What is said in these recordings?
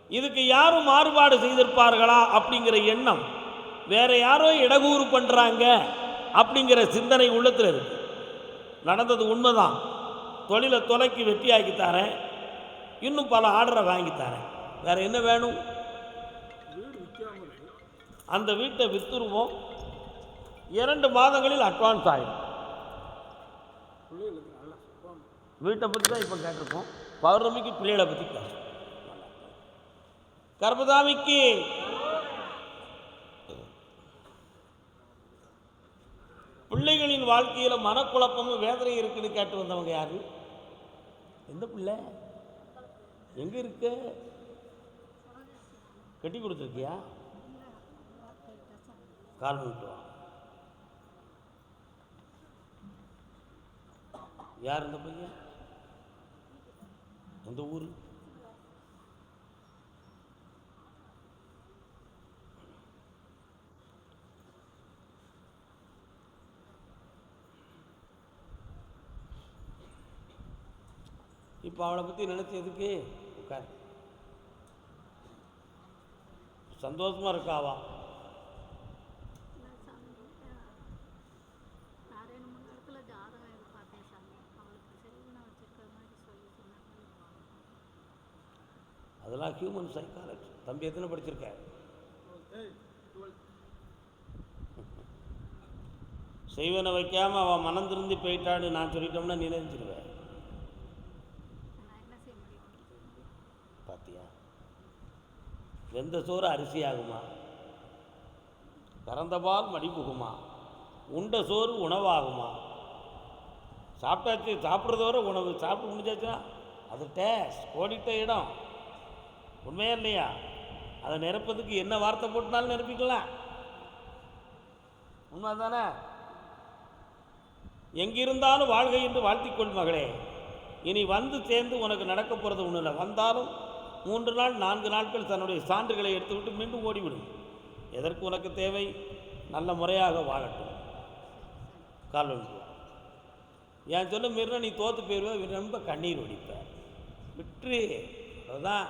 இதுக்கு யாரும் மாறுபாடு செய்திருப்பார்களா அப்படிங்கிற எண்ணம், வேற யாரோ இடகூறு பண்ணுறாங்க அப்படிங்கிற சிந்தனை உள்ளத்தில் இருக்கு. நடந்தது உண்மைதான். தொழிலை தொலைக்கி வெற்றியாக்கி தரேன், இன்னும் பல ஆர்டரை வாங்கி தரேன், வேற என்ன வேணும்? அந்த வீட்டை வித்துருவோம், 2 மாதங்களில் அட்வான்ஸ் ஆகிடும். வீட்டை பற்றி தான் இப்போ கேட்டிருக்கோம். பௌர்ணமிக்கு பிள்ளைகளை பற்றி கேட்கும். கர்மசாமிக்கு பிள்ளைகளின் வாழ்க்கையில் மனக்குழப்பமும் வேதனை இருக்குன்னு கேட்டு வந்தவங்க யாரு? எந்த பிள்ளை? எங்க இருக்க? கட்டி கொடுத்துருக்கியா? கால் பண்ணிட்டு வா. யார் இந்த பையன்? எந்த ஊர்? இப்போ அவளை பற்றி நினைச்சு எதுக்கு? உட்கார். சந்தோஷமா இருக்காவா? அதெல்லாம் ஹியூமன் சைக்காலஜி. தம்பி எத்தனை படிச்சிருக்க? செய்வனை வைக்காம அவன் மனம் திருந்தி போயிட்டான்னு நான் சொல்லிட்டோம்னா நீ நினைச்சிருவேன். பாத்தியா? வெந்த சோறு அரிசி ஆகுமா? கறந்த பால் மடிப்புகுமா? உண்ட சோறு உணவாகுமா? சாப்பிட்டாச்சு, சாப்பிட்றதோட உணவு. சாப்பிட்டு முடிஞ்சாச்சுன்னா அது டேஸ்ட் ஓடிட்ட இடம். உண்மையா இல்லையா? அதை நிரப்பதுக்கு என்ன வார்த்தை போட்டுனாலும் நிரப்பிக்கலாம். உண்மை தானே? எங்கிருந்தாலும் வாழ்கை என்று வாழ்த்திக்கொள் மகளே. இனி வந்து சேர்ந்து உனக்கு நடக்க போகிறது ஒன்றும் இல்லை. வந்தாலும் 3 நாள் 4 நாட்கள் தன்னுடைய சான்றுகளை எடுத்துவிட்டு மீண்டும் ஓடிவிடும். எதற்கு உனக்கு தேவை? நல்ல முறையாக வாழட்டும். கால் வந்து என் சொல்ல மீறினா நீ தோற்று போயிடுவ, ரொம்ப கண்ணீர் வடிப்ப. விட்டு அதுதான்.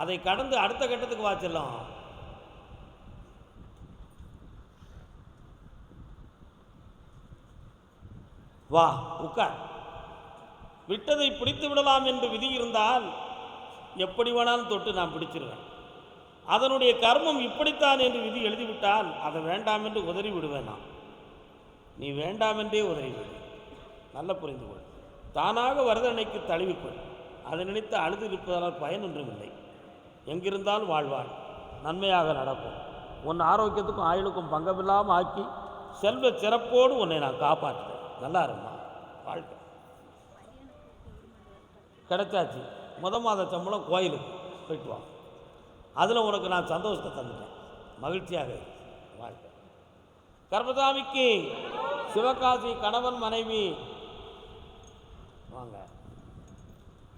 அதை கடந்து அடுத்த கட்டத்துக்கு வாச்சலாம். வா உட்கார். விட்டதை பிடித்து விடலாம் என்று விதி இருந்தால் எப்படி வேணாலும் தொட்டு நான் பிடிச்சிருவேன். அதனுடைய கர்மம் இப்படித்தான் என்று விதி எழுதிவிட்டால் அதை வேண்டாம் என்று உதறி விடுவேன். நான் நீ வேண்டாம் என்றே உதறிவிடு. நல்ல புரிந்து கொள். தானாக வருதனைக்கு தழுவிக்கொள். அதை நினைத்து அழுது இருப்பதால் பயன் ஒன்றும் இல்லை. எங்கிருந்தாலும் வாழ்வாள், நன்மையாக நடக்கும். உன் ஆரோக்கியத்துக்கும் ஆயுளுக்கும் பங்கமில்லாமல் ஆக்கி செல்வ சிறப்போடு உன்னை நான் காப்பாற்றுவேன். நல்லா இருமா. வாழ்க்கை கிடைச்சாச்சு. மாத சம்பளம் கோயிலுக்கு போயிட்டு வா. அதில் உனக்கு நான் சந்தோஷத்தை தந்துட்டேன். மகிழ்ச்சியாக வாழ்க்கை. கர்மசாமிக்கு சிவகாசி கணவன் மனைவி வாங்க.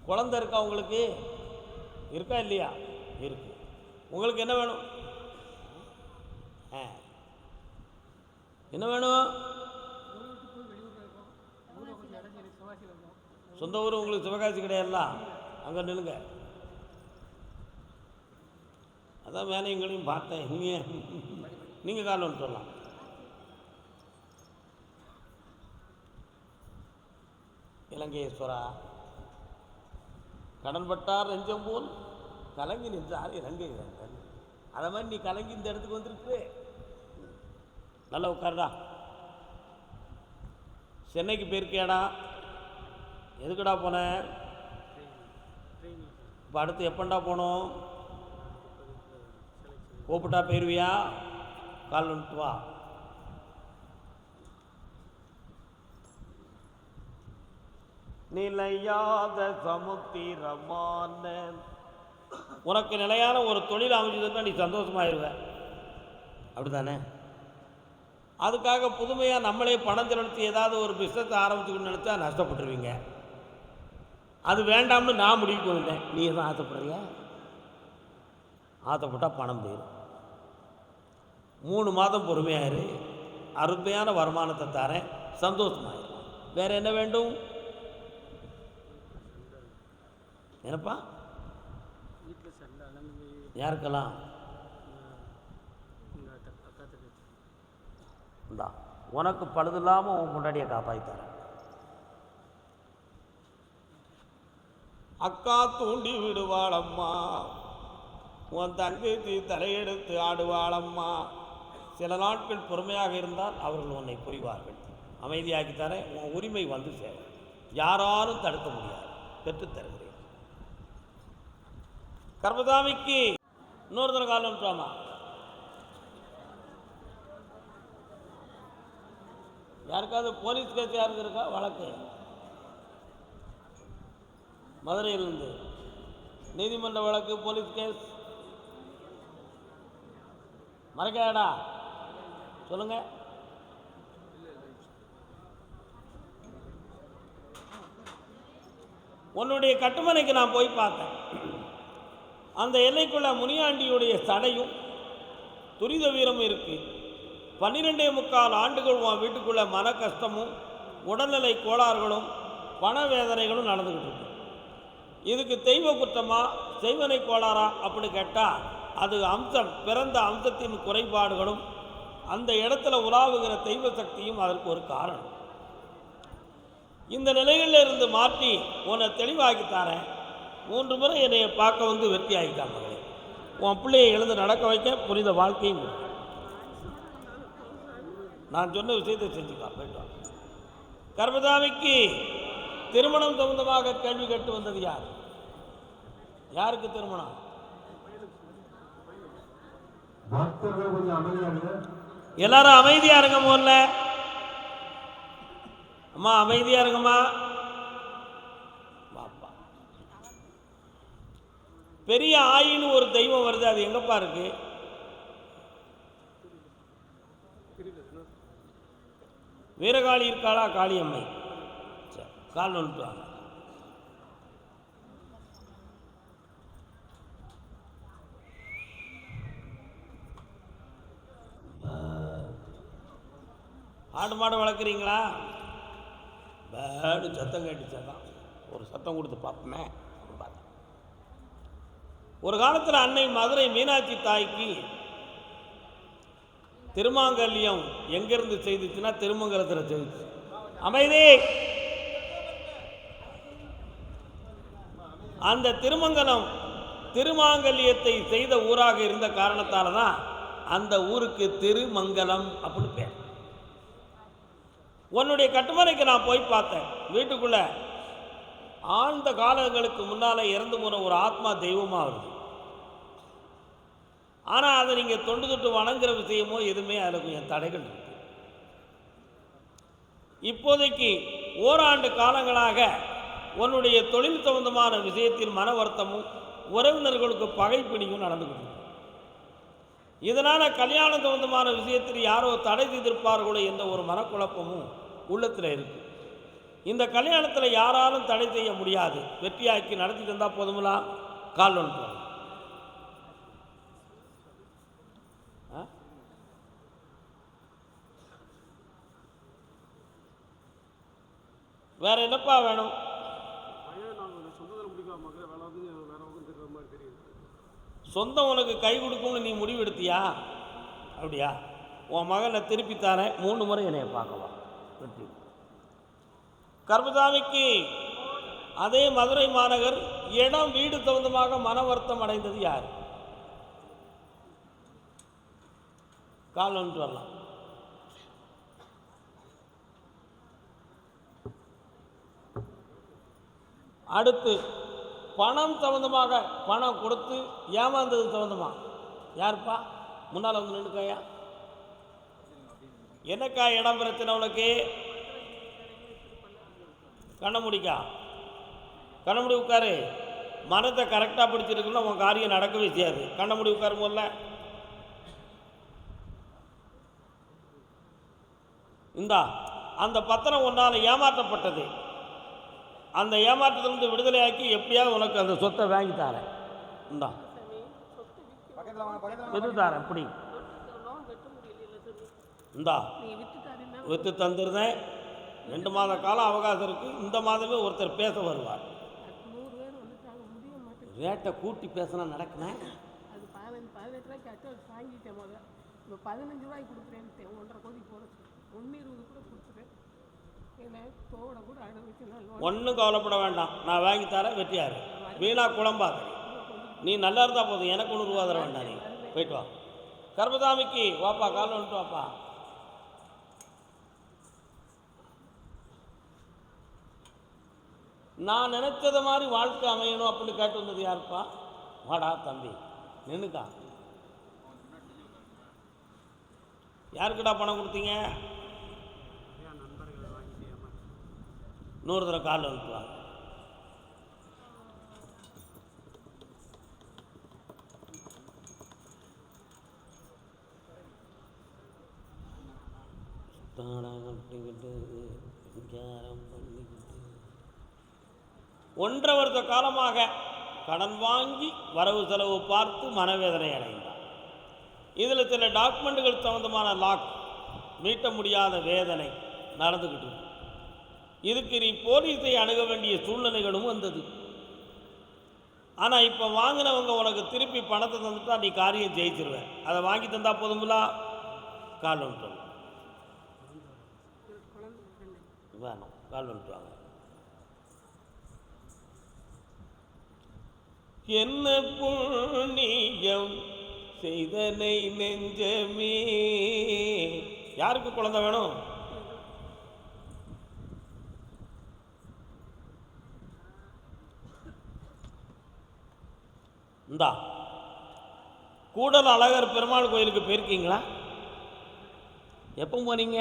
குழந்தை இருக்கா உங்களுக்கு? இருக்கா இல்லையா? இருக்கு. உங்களுக்கு என்ன வேணும்? என்ன வேணும்? சொந்த ஊர் உங்களுக்கு சிவகாசி கிடையாதுல்ல? அங்கே நில்லுங்க. அதான் வேலை எங்களையும் பார்த்தேன். நீங்கள் கால் ஒன்று சொல்லலாம். இலங்கையேஸ்வரா, கடன்பட்டார் நெஞ்சம் போல் கலங்கி நின்றார் இலங்கை. அதை மாதிரி நீ கலங்கி இந்த இடத்துக்கு வந்திருக்கு. நல்லா உட்காருடா. சென்னைக்கு போயிருக்கியாடா? எதுக்குடா போன? இப்போ அடுத்து எப்பண்டா போனோம்? கூப்பிட்டா போயிடுவியா? கால் வந்துட்டு வா. நிலையாத சமுத்திரமான உனக்கு நிலையான ஒரு தொழில் அமைஞ்சதுன்னா நீ சந்தோஷமாயிருவ. அப்படி தானே? அதுக்காக புதுமையாக நம்மளே பணம் செலுத்தி ஏதாவது ஒரு பிஸ்னஸ் ஆரம்பிச்சுக்கணும்னு நினச்சா நஷ்டப்பட்டுருவீங்க. அது வேண்டாம்னு நான் முடிவுக்கு வந்தேன். நீ எதுவும் ஆசைப்படுறியா? ஆசைப்பட்டால் பணம் போயிடும். 3 மாதம் பொறுமையாயிரு. அருமையான வருமானத்தை தரேன். சந்தோஷமாயிரும். வேறு என்ன வேண்டும்? என்னப்பா? யாருக்கெல்லாம்? இந்தா உனக்கு பழுது இல்லாமல் உன் முன்னாடியே காப்பாற்றித்தரேன். அக்கா தூண்டி விடுவாளம்மா, உன் தங்கச்சி தலையெடுத்து ஆடுவாளம்மா. சில நாட்கள் பொறுமையாக இருந்தால் அவர்கள் உன்னை புரிவார்கள். அமைதியாக்கித்தரேன். உன் உரிமை வந்து சேரும். யாராலும் தடுக்க முடியாது. பெற்றுத்தருகிறேன். கர்மசாமிக்கு இன்னொரு தர காலம் யாருக்காவது போலீஸ் கேஸ் யாருக்கு இருக்கா? வழக்கு மதுரையிலிருந்து நீதிமன்ற வழக்கு, போலீஸ் கேஸ் மறைக்காடா சொல்லுங்க. உன்னுடைய கட்டுமனைக்கு நான் போய் பார்த்தேன். அந்த எல்லைக்குள்ள முனியாண்டியுடைய சடையும் துரித வீரமும் இருக்கு. 12.25 ஆண்டுகள் உன் வீட்டுக்குள்ள மன கஷ்டமும் உடல்நிலை கோளாறுகளும் பணவேதனைகளும் நடந்துக்கிட்டு இருக்கு. இதுக்கு தெய்வ குற்றமா செய்வனை கோளாறா அப்படின்னு கேட்டால் அது அம்சம், பிறந்த அம்சத்தின் குறைபாடுகளும் அந்த இடத்துல உலாவுகிற தெய்வ சக்தியும் அதற்கு ஒரு காரணம். இந்த நிலைகளில் இருந்து மாற்றி உன்னை தெளிவாக்கித்தாரேன். 3 முறை என்னை பார்க்க வந்து வெற்றி ஆகிட்டான் மகளே. உன் பிள்ளையை எழுந்து நடக்க வைக்க புனித வாழ்க்கையும் நான் சொன்ன விஷயத்தை செஞ்சுக்கலாம். போயிட்டோம். கர்மசாமிக்கு திருமணம் சம்பந்தமாக கேள்வி கேட்டு வந்தது யார்? யாருக்கு திருமணம்? எல்லாரும் அமைதியா இருங்க. முதல்ல அம்மா அமைதியா இருங்கம்மா. பாப்பா பெரிய ஆயின்னு ஒரு தெய்வம் வருது. அது எங்கப்பா இருக்கு? வீரகாளி இருக்காளா? காளியம்மை. கால் நோட்டுவாங்க. ஆடு மாடு வளர்க்குறீங்களா? பேடு சத்தம் கேட்டுச்சாதான் ஒரு சத்தம் கொடுத்து பார்ப்போமே. ஒரு காலத்தில் அன்னை மதுரை மீனாட்சி தாய்க்கு திருமாங்கல்யம் எங்கிருந்து செய்துச்சுன்னா திருமங்கலத்தில் செய்துச்சு. அமைதி. அந்த திருமங்கலம் திருமாங்கல்யத்தை செய்த ஊராக இருந்த காரணத்தால் தான் அந்த ஊருக்கு திருமங்கலம் அப்படின்னு பேர். உன்னுடைய கட்டுமனைக்கு நான் போய் பார்த்தேன். வீட்டுக்குள்ள ஆழ்ந்த காலங்களுக்கு முன்னால இறந்து போன ஒரு ஆத்மா தெய்வமாக வருது. ஆனால் அதை நீங்கள் தொண்டு தொட்டு வணங்குற விஷயமோ எதுவுமே அதில் கொஞ்சம் தடைகள் இருக்கு. இப்போதைக்கு ஓராண்டு காலங்களாக உன்னுடைய தொழில் சம்பந்தமான விஷயத்தில் மன வருத்தமும் உறவினர்களுக்கு பகைப்பிணியும் நடந்துக்கிட்டு இருக்கு. இதனால் கல்யாணம் சம்பந்தமான விஷயத்தில் யாரோ தடை செய்திருப்பார்களோ என்ற ஒரு மனக்குழப்பமும் உள்ளத்தில் இருக்கு. இந்த கல்யாணத்தில் யாராலும் தடை செய்ய முடியாது. வெற்றியாக்கி நடத்தி தந்தால் போதுங்களா? கால் ஒன்று வேற என்னப்பா வேணும்? சொந்தம் உனக்கு கை கொடுக்கும்னு நீ முடிவு எடுத்தியா? அப்படியா? உன் மகனை திருப்பித்தானே 3 முறை என்னைய பார்க்கலாம். வெற்றி. கர்மசாமிக்கு அதே மதுரை மாநகர் இடம் வீடு சம்பந்தமாக மன வருத்தம் அடைந்தது யார்? கால் ஒன்று வரலாம். அடுத்து பணம் சம்பந்தமாக பணம் கொடுத்து ஏமாந்தது சம்பந்தமா யாருப்பா? முன்னால் வந்து நின்றுக்காயா. என்னக்கா இடம் பிரச்சனை உனக்கு? கண்ணமுடிக்கா கண்ணமுடி உட்காரு. மனத்தை கரெக்டாக பிடிச்சிருக்குன்னா உன் காரியம் நடக்கவே செய்யாது. கண்ணமுடி உட்காரு. முதல்ல இந்தா அந்த பத்திரம் ஒன்றால் ஏமாற்றப்பட்டது. அந்த ஏமாற்றத்திலிருந்து விடுதலையாக்கி எப்படியாவது உனக்கு அந்த சொத்தை வாங்கி தரேன். இந்தா வித்து தரேன். எப்படி? இந்தா வித்து தந்துருந்தேன். 2 மாத காலம் அவகாசம் இருக்குது. இந்த மாதமே ஒருத்தர் பேச வருவார். ரேட்டை கூட்டி பேசினா நடக்குமே. அது 18 ரூபாய்க்கு கேட்டு வாங்கிட்டேன் முதல்ல. இப்போ 15 ரூபாய்க்கு கொடுக்குறேன்ட்டேன். 1.5 கோடி போட 1.20 கூட கொடுத்துட்டேன். ஏன்னா தோட கூட அடை வச்சு ஒன்றும் கவலைப்பட வேண்டாம், நான் வாங்கி தரேன். வெட்டியாரு வீணா குழம்பாத, நீ நல்லா இருந்தா போதும், எனக்கு 100 ரூபா தர வேண்டாம். நீ போயிட்டு வா. கர்மசாமிக்கு வாப்பா, காலைல வந்துட்டு வாப்பா. நான் நினைச்சத மாதிரி வாழ்க்கை அமையணும் அப்படின்னு கேட்டு வந்தது யாருப்பா? வாடா தம்பி, நின்னுக்கா. யாருக்கிட்டா பணம் கொடுத்தீங்க? இன்னொரு தடவை காலில் வந்துட்டுவாங்க. ஒன்றரை வருஷ காலமாக கடன் வாங்கி வரவு செலவு பார்த்து மனவேதனை அடைந்தார். இதில் சில டாக்குமெண்ட்டுகள் சம்பந்தமான லாக் மீட்ட முடியாத வேதனை நடந்துக்கிட்டு. இதுக்கு நீ போலீஸை அணுக வேண்டிய சூழ்நிலைகளும் வந்தது. ஆனால் இப்போ வாங்கினவங்க உனக்கு திருப்பி பணத்தை தந்துட்டா நீ காரியம் ஜெயிச்சிருவேன். அதை வாங்கி தந்தா போதுங்களா? கால் வந்துட்டு வேணும், கால் வந்துட்டுவாங்க. என்ன புண்ணியம் செய்தனை நெஞ்சமே. யாருக்கு குழந்தை வேணும்? இந்தா, கூடல் அழகர் பெருமாள் கோயிலுக்கு போயிருக்கீங்களா? எப்போ போனீங்க?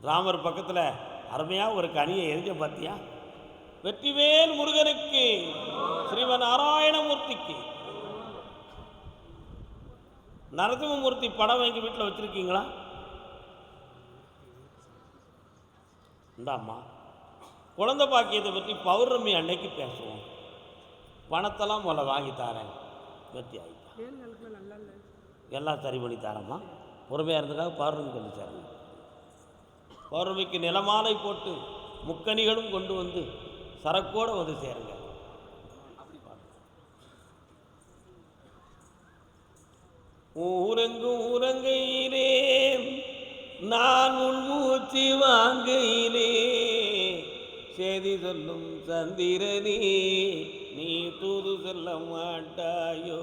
ராமர் பக்கத்தில் அருமையாக ஒரு கனியை எரிஞ்ச பார்த்தியா? வெற்றிவேல் முருகனுக்கு, ஸ்ரீமன் நாராயணமூர்த்திக்கு. நரசிம்மமூர்த்தி படம் வாங்கி வீட்டில் வச்சுருக்கீங்களா? இந்தாம்மா, குழந்தை பாக்கியத்தை பற்றி பௌர்ணமி அன்னைக்கு பேசுவோம். பணத்தெல்லாம் முதல்ல வாங்கி தரேன். வெற்றி ஆகிட்டா எல்லாம் சரி பண்ணி தரேம்மா. பொறுமையாக இருந்ததுக்காக பௌர்ணமிக்கு வந்து சேரணும். பௌர்ணமிக்கு நிலமாலை போட்டு முக்கணிகளும் கொண்டு வந்து சரக்கோடு வந்து சேருங்க. ஊரங்கும் ஊரங்கையிலே நான் உள்மூச்சு வாங்கையிலே செய்தி சொல்லும் சந்திரனே நீ தூது சொல்ல மாட்டாயோ.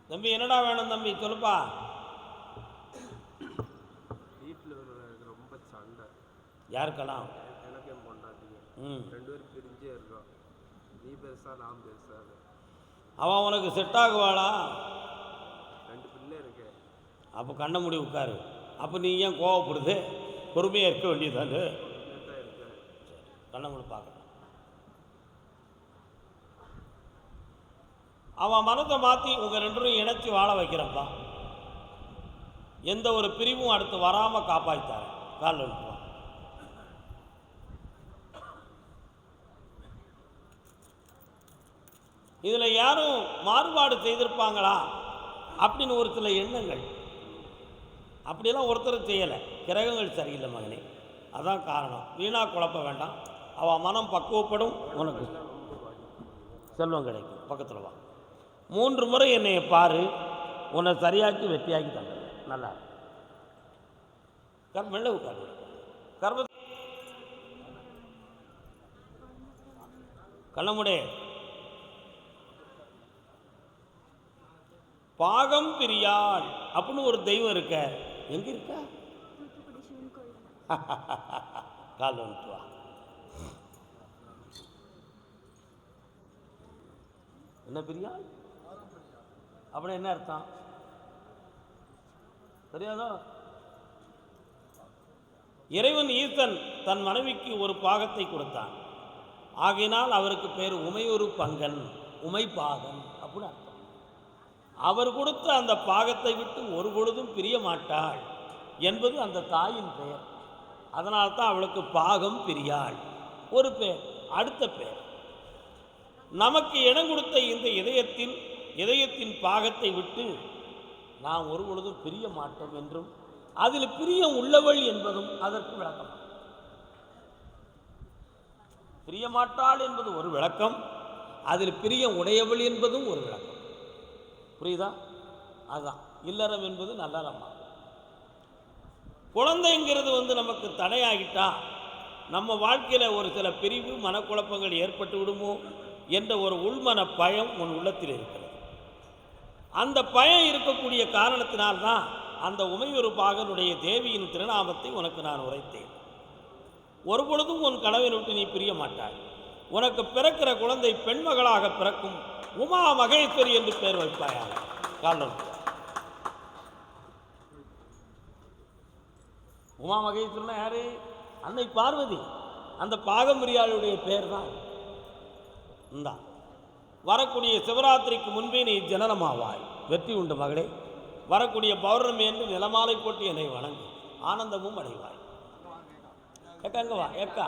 தம்பி என்னடா வேணும் தம்பி, சொல்லுப்பா. வீட்டில் ரொம்ப சண்டை. யாருக்கெல்லாம்? எனக்கு என் பொண்டாட்டிங்க 2 பேரும் பிரிஞ்சே இருக்கோம். நீ பெருசா நான் பெருசா. அவன் உனக்கு செட் ஆகுவாளா? 2 பிள்ளை இருக்கு. அப்போ கண்ண முடி உட்காரு. அப்போ நீ ஏன் கோவப்படுது? பொறுமையாக இருக்க வேண்டியதானு. கண்ண முடி பார்க்க. அவன் மனத்தை மாற்றி உங்கள் 2 பேரும் இணைச்சி வாழ வைக்கிறப்பா. எந்த ஒரு பிரிவும் அடுத்து வராமல் காப்பாற்றாரு. காலில் விட்டுருவான். இதில் யாரும் மாறுபாடு செய்திருப்பாங்களா அப்படின்னு ஒரு சில எண்ணங்கள். அப்படியெல்லாம் ஒருத்தர் செய்யலை. கிரகங்கள் சரியில்லை மகனே, அதான் காரணம். வீணாக குழப்ப வேண்டாம். அவன் மனம் பக்குவப்படும், உனக்கு செல்வம் கிடைக்கும். பக்கத்தில் வா. 3 முறை என்னை பாரு, உன்னை சரியாக்கி வெற்றியாக்கி தந்த. நல்லா மெல்ல உட்காரு. கர்ம கண்ணமுடே பாகம் பிரியாள் அப்படின்னு ஒரு தெய்வம் இருக்க. எங்க இருக்க? கால் வந்துட்டு வா. என்ன பிரியாள் அப்படின்னு என்ன அர்த்தம் தெரியாதோ? இறைவன் ஈசன் தன் மனைவிக்கு ஒரு பாகத்தை கொடுத்தான். ஆகையினால் அவருக்கு பேர் உமையொரு பங்கன், உமை பாகன் அப்படின்னு அர்த்தம். அவர் கொடுத்த அந்த பாகத்தை விட்டு ஒரு பொழுதும் பிரிய மாட்டாள் என்பது அந்த தாயின் பெயர். அதனால்தான் அவளுக்கு பாகம் பிரியாள் ஒரு பேர். அடுத்த பேர், நமக்கு இடம் கொடுத்த இந்த இதயத்தில் இதயத்தின் பாகத்தை விட்டு நாம் ஒரு பொழுதும் பிரிய மாட்டோம் என்றும் அதில் பிரியம் உள்ளவள் என்பதும் அதற்கு விளக்கம். பிரியமாட்டாள் என்பது ஒரு விளக்கம், அதில் பிரியம் உடையவள் என்பதும் ஒரு விளக்கம். புரியுதா? அதுதான் இல்லறம் என்பது நல்லறமா. குழந்தைங்கிறது நமக்கு தடையாகிட்டா நம்ம வாழ்க்கையில் ஒரு சில பிரிவு மனக்குழப்பங்கள் ஏற்பட்டு விடுமோ என்ற ஒரு உள்மன பயம் உன் உள்ளத்தில் இருக்கிறது. அந்த பயம் இருக்கக்கூடிய காரணத்தினால்தான் அந்த உமையொரு பாகனுடைய தேவியின் திருநாமத்தை உனக்கு நான் உரைத்தேன். ஒரு பொழுதும் உன் கனவை விட்டு நீ பிரிய மாட்டாய். உனக்கு பிறக்கிற குழந்தை பெண்மகளாக பிறக்கும், உமா மகேஸ்வரி என்று பெயர் வைப்பாயாக. காரணம் உமா மகேஸ்வரனா யாரு? அன்னை பார்வதி. அந்த பாகம்பிரியாளுடைய பேர் தான் இந்தா. வரக்கூடிய சிவராத்திரிக்கு முன்பே நீ ஜனனமாவாய். வெற்றி உண்டு மகளே. வரக்கூடிய பௌர்ணமி என்று நிலமாலை போட்டு என்னை வணங்கு, ஆனந்தமும் அடைவாய். ஏக்கா அங்கே வா. ஏக்கா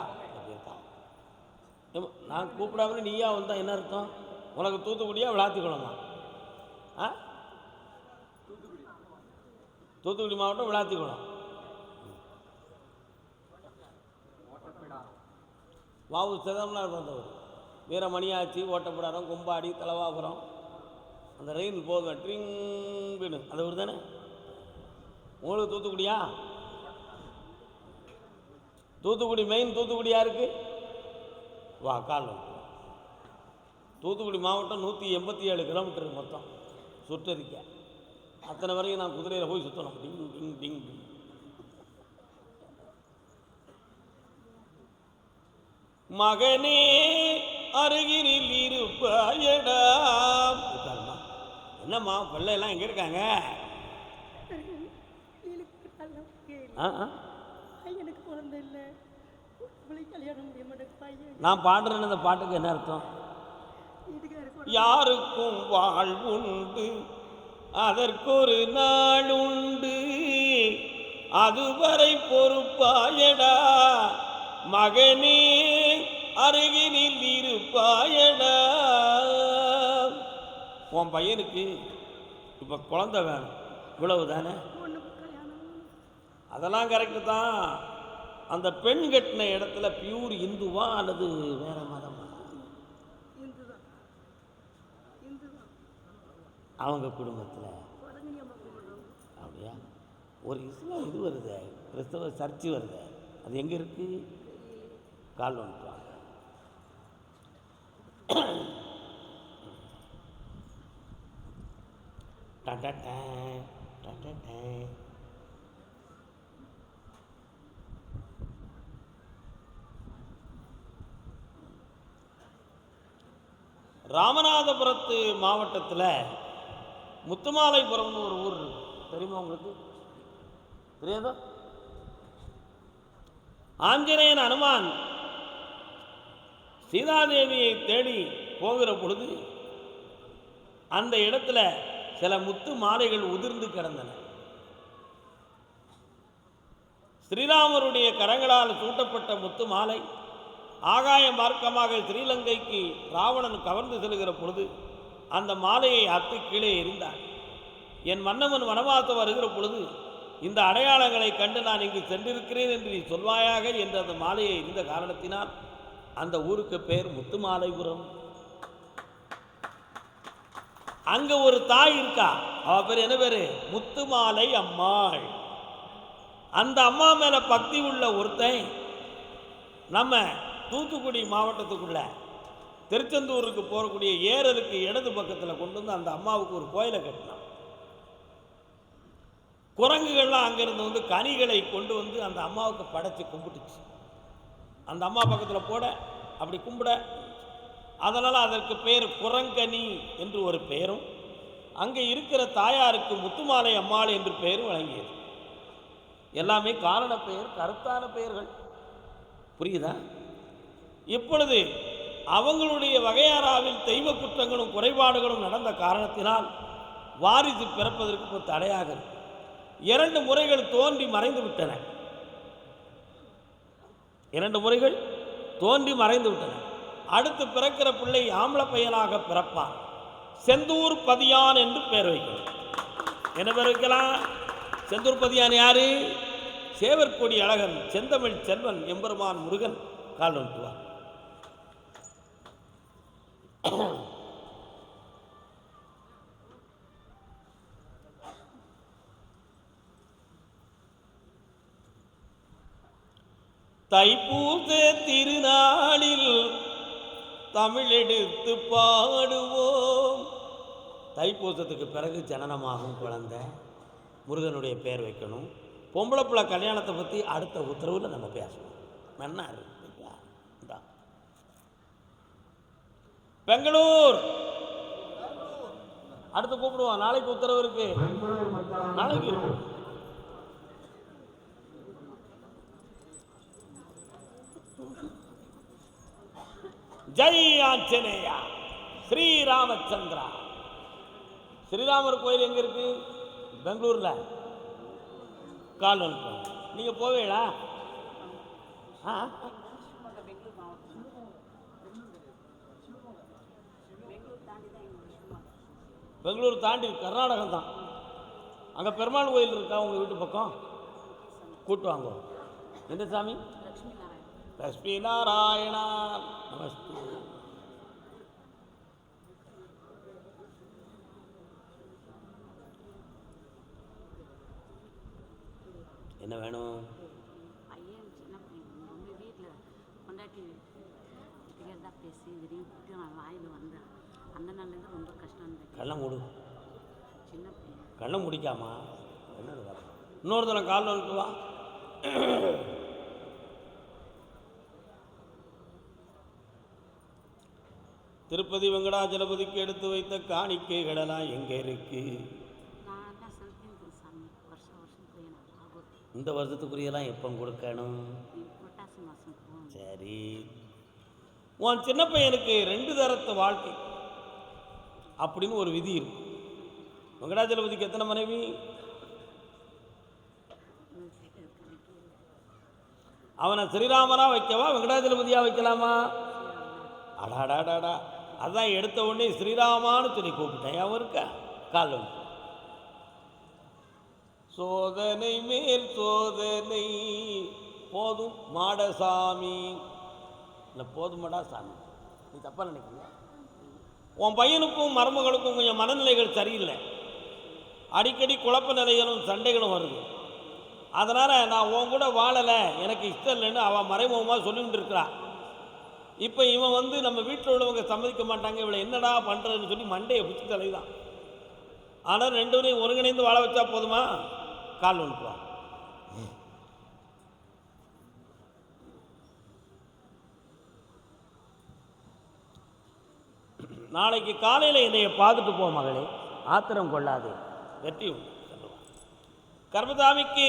நான் கூப்பிடாம நீயா வந்தா என்ன அர்த்தம்? உனக்கு தூத்துக்குடியா விளாத்திக்குளமா? தூத்துக்குடி மாவட்டம் விளாத்திக்குளம். வாவு சிதம்பரம் வந்தவர். வீரமணியாச்சி, ஓட்டப்பிடாரம், கும்பாடி, தலவாபுரம், அந்த ரயில் போதும் ட்ரிங்னு அது ஒரு தானே. உங்களுக்கு தூத்துக்குடியா? தூத்துக்குடி மெயின் தூத்துக்குடி யாருக்கு? வா கால். தூத்துக்குடி மாவட்டம் 187 கிலோமீட்டர் மொத்தம் சுற்றறிக்க. அத்தனை வரைக்கும் நான் குதிரையில் போய் சுற்றணும். டிங் டிங் டிங் டிங். மகனே அருகினில் இருப்பாயடா. என்னம்மா பிள்ளையெல்லாம் எங்கே இருக்காங்க? எனக்கு குழந்தை இல்லை, கல்யாணம் முடிய மாட்டேன். நான் பாடுறேன். அந்த பாட்டுக்கு என்ன அர்த்தம்? யாருக்கும் வாழ்வுண்டு அதற்கொரு நாள் உண்டு, அதுவரை பொறுப்பாயடா மகனே அருகினில் இருப்பாயடா. உன் பையனுக்கு இப்போ குழந்தை வேணும், இவ்வளவு தானே? அதெல்லாம் கரெக்டு தான். அந்த பெண் கட்டின இடத்துல பியூர் இந்துவா அல்லது வேற மதமா? அவங்க குடும்பத்தில் அப்படியா? ஒரு இஸ்லாம் இது வருது, கிறிஸ்தவ சர்ச்சு வருது, அது எங்கே இருக்கு? கால் வந்துட்டாங்க. ராமநாதபுரத்து மாவட்டத்தில் முத்துமாலைபுரம்னு ஒரு ஊர் இருக்கு. தெரியுமா உங்களுக்கு? தெரியாதோ? ஆஞ்சநேயன் அனுமான் சீதாதேவியை தேடி போகிற பொழுது அந்த இடத்துல சில முத்து மாலைகள் உதிர்ந்து கிடந்தன. ஸ்ரீராமருடைய கரங்களால் சூட்டப்பட்ட முத்து மாலை ஆகாய மார்க்கமாக ஸ்ரீலங்கைக்கு ராவணன் கவர்ந்து செல்கிற பொழுது அந்த மாலையை அத்து கீழே எறிந்தார். என் மன்னவன் வனவாசம் வருகிற பொழுது இந்த அடையாளங்களை கண்டு நான் இங்கு சென்றிருக்கிறேன் என்று நீ சொல்வாயாக என்று அந்த மாலையை எறிந்த காரணத்தினால் அந்த ஊருக்கு பேர் முத்துமாலைபுரம். அங்க ஒரு தாய் இருக்கா, அவ பேர் என்ன பேரு? முத்துமாலை அம்மாள். அந்த அம்மா மேல பக்தி உள்ள ஒருத்தன் நம்ம தூத்துக்குடி மாவட்டத்துக்குள்ள திருச்செந்தூருக்கு போகக்கூடிய ஏரருக்கு இடது பக்கத்தில் கொண்டு வந்து அந்த அம்மாவுக்கு ஒரு கோயிலை கட்டினான். குரங்குகள்லாம் அங்கிருந்து வந்து கனிகளை கொண்டு வந்து அந்த அம்மாவுக்கு படைச்சு கும்பிட்டுச்சு. அந்த அம்மா பக்கத்தில் போட அப்படி கும்பிட, அதனால் அதற்கு பேர் குரங்கனி என்று ஒரு பெயரும், அங்கே இருக்கிற தாயாருக்கு முத்துமாலை அம்மாள் என்று பெயரும் வழங்கியது. எல்லாமே காரண பெயர், கருத்தான பெயர்கள். புரியுதா? இப்பொழுது அவங்களுடைய வகையாராவில் தெய்வ குற்றங்களும் குறைபாடுகளும் நடந்த காரணத்தினால் வாரிசு பிறப்பதற்கு இப்போ தடையாக இருக்கு. 2 முறைகள் தோன்றி மறைந்து விட்டன. 2 முறைகள் தோன்றி மறைந்து விட்டன. அடுத்து பிறக்கிற பிள்ளை ஆம்பளை பையனாக பிறப்பான். செந்தூர் பதியான் என்று பேர் வைக்கணும். என்ன பேர் வைக்கலாம்? செந்தூர் பதியான் யாரு? சேவற்கொடி அழகன் செந்தமிழ் செல்வன் எம்பெருமான் முருகன். கால் வந்துட்டுவார். தைப்பூச திருநாளில் தமிழெடுத்து பாடுவோம். தைப்பூசத்துக்கு பிறகு ஜனனமாகும் குழந்தை, முருகனுடைய பெயர் வைக்கணும். பொம்பளை பிள்ளை கல்யாணத்தை பற்றி அடுத்த உத்தரவில் நம்ம பேசணும். மன்னா இருக்கு. பெங்களூர் அடுத்து கூப்பிடுவோம். நாளைக்கு உத்தரவு இருக்கு. நாளைக்கு இருக்கு. ஜெய் ஆஞ்சநேயா ஸ்ரீராமச்சந்திரா. ஸ்ரீராமர் கோயில் எங்க இருக்கு? பெங்களூர்ல. கால் அனுப்பும். நீங்க போவீங்களா? பெங்களூர் தாண்டி கர்நாடகம் தான். அங்கே பெருமாள் கோயில் இருக்கா உங்கள் வீட்டு பக்கம்? கூட்டு வாங்க. எந்த சாமி? லட்சுமி நாராயணா நமஸ்தே. என்ன வேணும்? பையன் சின்ன பையன் உங்கள் வீட்டில் கொண்டாட்டி தான் பேசி விரும்பி நான் வாயில் வந்தேன். அந்த நாள்லேருந்து ரொம்ப கஷ்டம் இருந்தது. கண்ணை மூடு. சின்ன பையன் கண்ணை முடிக்காமா? என்ன இன்னொரு தடவை கால் வந்துட்டு வா. திருப்பதி வெங்கடாஜலபதிக்கு எடுத்து வைத்த காணிக்கைகளெல்லாம் எங்கே இருக்கு? நான் தான் செலுத்தியிருக்கேன் சாமி. வருஷம் வருஷம் போய் நான் ஆகும். இந்த வருஷத்துக்குரியெல்லாம் எப்போ கொடுக்கணும்? புரட்டாசி மாதம் போகணும். சரி. உன் சின்ன பையனுக்கு 2 தரத்து வாழ்க்கை அப்படின்னு ஒரு விதி இருக்கு. வெங்கடாஜலபதிக்கு எத்தனை மனைவி? அவனை ஸ்ரீராமனா வைக்கவா வெங்கடாஜலபதியா வைக்கலாமா? அடாடாடாடா, அதான் எடுத்த உடனே ஸ்ரீராமான்னு சொல்லி கூப்பிட்டேன். அவருக்கா கால் வந்து சோதனை மேல் சோதனை போதும் மாடசாமி. இல்லை போதுமாடா சாமி, நீ தப்பாக நினைக்கிறீங்க. உன் பையனுக்கும் மருமகளுக்கும் கொஞ்சம் மனநிலைகள் சரியில்லை. அடிக்கடி குழப்ப நிலைகளும் சண்டைகளும் வருது. அதனால் நான் உன் கூட வாழலை, எனக்கு இஷ்டம் இல்லைன்னு அவன் மறைமுகமாக சொல்லிகிட்டு இருக்கிறா. இப்போ இவன் வந்து நம்ம வீட்டில் உள்ளவங்க சம்மதிக்க மாட்டாங்க, இவளை என்னடா பண்ணுறதுன்னு சொல்லி மண்டையை பிடிச்சி தலைதான். ஆனால் 2 பேரையும் ஒருங்கிணைந்து வாழ வச்சா போதுமா? கால் வந்துட்டுவான். நாளைக்கு காலையில் என்னைய பார்த்துட்டு போ மகளே, ஆத்திரம் கொள்ளாது, வெற்றி உண்டு சொல்லுவான். கர்மசாமிக்கு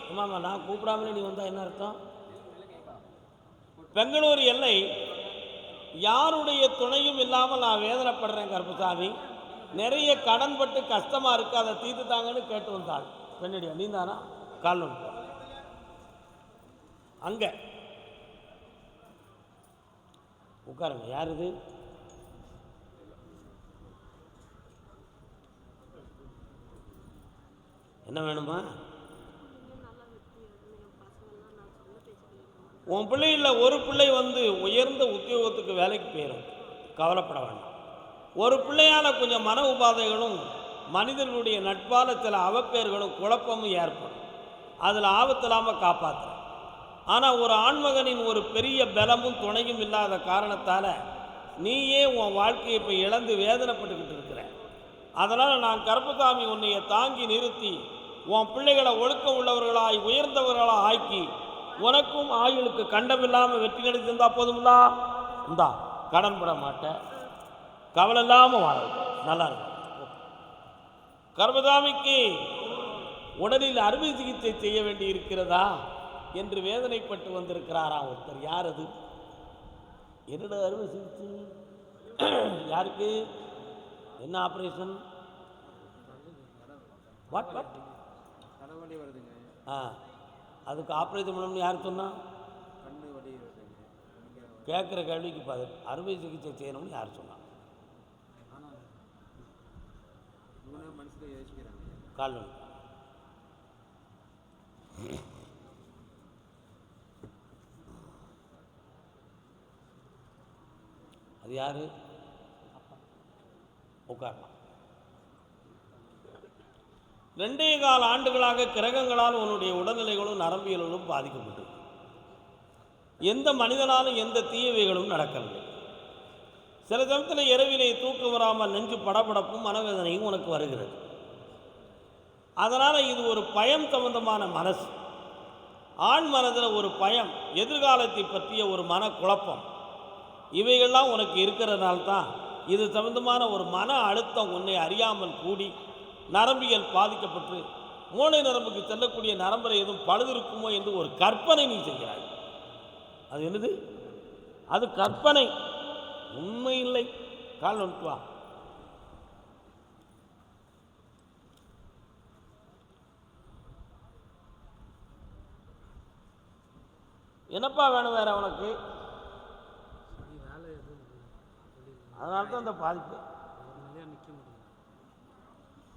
ஆமாம்மா, நான் கூப்பிடாமலே நீ வந்தால் என்ன அர்த்தம்? பெங்களூர் எல்லை யாருடைய துணையும் இல்லாமல் நான் வேதனைப்படுறேன் கருப்பசாமி. நிறைய கடன் பட்டு கஷ்டமாக இருக்குது, அதை தீர்த்து தாங்கன்னு கேட்டு வந்தாள் பெண்ணடியா. நீ தானா? கால் வந்துட்டோம். அங்கே உட்காருங்க. யார் இது? என்ன வேணுமா? உன் பிள்ளைகளில் ஒரு பிள்ளை வந்து உயர்ந்த உத்தியோகத்துக்கு வேலைக்கு போயிடும், கவலைப்பட வேண்டாம். ஒரு பிள்ளையால் கொஞ்சம் மன உபாதைகளும் மனிதர்களுடைய நட்பால் சில அவப்பெயர்களும் குழப்பமும் ஏற்படும். அதில் ஆபத்தில்லாமல் காப்பாற்றுறேன். ஆனால் ஒரு ஆண்மகனின் ஒரு பெரிய பலமும் துணையும் இல்லாத காரணத்தால் நீயே உன் வாழ்க்கையை இப்போ இழந்து வேதனைப்பட்டுக்கிட்டு இருக்கிற. அதனால் நான் கருப்பசாமி உன்னைய தாங்கி நிறுத்தி உன் பிள்ளைகளை ஒழுக்கம் உள்ளவர்களாய் உயர்ந்தவர்களாக ஆக்கி உனக்கும் ஆயுளுக்கு கண்டமில்லாமல் வெற்றி கிடைத்திருந்தா போதும்லா. இந்தா, கடன் பட மாட்டேன், கவலை இல்லாமல் வாழ நல்லா இருக்கும். கர்மசாமிக்கு உடலில் அறுவை சிகிச்சை செய்ய வேண்டி இருக்கிறதா என்று வேதனைப்பட்டு வந்திருக்கிறாராம் ஒருத்தர். யார் அது? என்னோட அறுவை சிகிச்சை? யாருக்கு? என்ன ஆப்ரேஷன்? What what? அதுக்கு ஆப்ரேஷன் பண்ணணும்னு யார் சொன்னா? கேட்குற கேள்விக்கு பதில். அறுவை சிகிச்சை செய்யணும்னு யார் சொன்னா? இப்போ யோசிக்கிறாங்க. கால் நோய். அது யாரு? உட்காரலாம். 2.25 ஆண்டுகளாக கிரகங்களால் உன்னுடைய உடல்நிலைகளும் நரம்பியல்களும் பாதிக்கப்பட்டிருக்கு. எந்த மனிதனாலும் எந்த தீயவைகளும் நடக்கவில்லை. சில சமயத்தில் இரவிலே தூக்கம் வராமல் நெஞ்சு படபடப்பும் மனவேதனையும் உனக்கு வருகிறது. அதனால் இது ஒரு பயம் சம்பந்தமான மனசு. ஆண் மனதில் ஒரு பயம், எதிர்காலத்தை பற்றிய ஒரு மனக்குழப்பம், இவைகள்லாம் உனக்கு இருக்கிறதுனால தான் இது சம்பந்தமான ஒரு மன அழுத்தம் உன்னை அறியாமல் கூடி நரம்பியல் பாதிக்கப்பட்டு மூளை நரம்புக்கு செல்லக்கூடிய நரம்பில் எதுவும் பழுது இருக்குமோ என்று ஒரு கற்பனை நீ செய்கிறாய். அது என்னது? அது கற்பனை, உண்மை இல்லை. கால் வந்துட்டு வா. என்னப்பா வேணும் வேற உனக்கு? வேலை எதுவும் அதனால தான் அந்த பாதிப்பு. நிலையாக நிற்க முடியும்.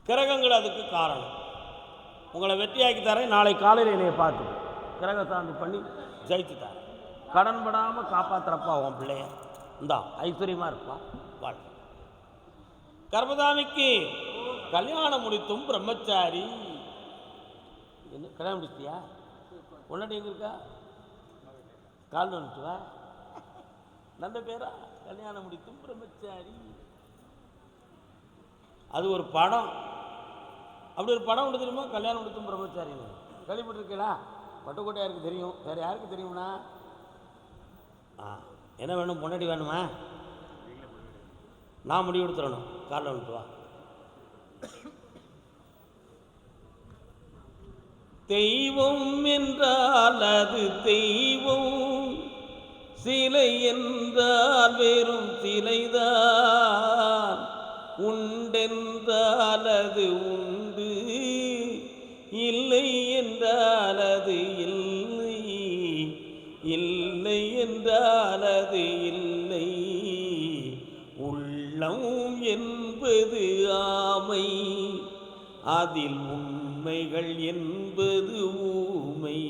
கிரகங்கள் அதுக்கு காரணம். உங்களை வெற்றியாக்கி தரேன். நாளை காலையில் என்னையை பார்த்து கிரக சாந்தி பண்ணி ஜெயிச்சு தரேன். கடன் படாமல் காப்பாற்றுறப்பா உன் பிள்ளைய. இந்தா ஐஸ்வர்யமாக இருப்பா, வாழ்க்கை. கர்மதாமிக்கு கல்யாணம் முடித்தும் பிரம்மச்சாரி. என்ன கல்யாணம் முடிச்சியா? உன்னடி எங்க இருக்கா? கால் வந்துட்டுவா. நல்ல பேரா? கல்யாணம் முடித்தும் பிரம்மச்சாரி. அது ஒரு படம். அப்படி ஒரு படம் ஒன்று தெரியுமா? கல்யாணம் முடித்தும் பிரம்மச்சாரின்னு கேள்விப்பட்டிருக்கீங்களா? பட்டுக்கோட்டையாருக்கு தெரியும், வேறு யாருக்கு தெரியும்னா? என்ன வேணும்? பொண்டாட்டி வேணுமா? நான் முடிவு எடுத்துடணும். காலில் வந்துட்டு வா. தெய்வம் என்றால் அது தெய்வம், சிலை என்றால் வெறும் சிலைதான், உண்டென்றால் அது உண்டு, இல்லை என்றால் அது இல்லை, இல்லை என்றால் அது இல்லை. உள்ளம் என்பது ஆமை, அதில் உண்மைகள் என்பது ஊமை.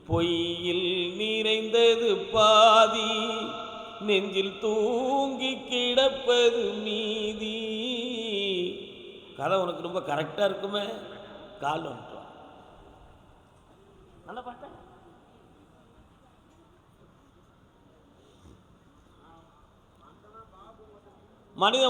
பொய்யில் நிறைந்தது பாதி, நெஞ்சில் தூங்கி கிடப்பது மீதி. கதை உனக்கு ரொம்ப கரெக்டாக இருக்குமே. கால் வந்துட்டு நல்ல பாட்டா. மனித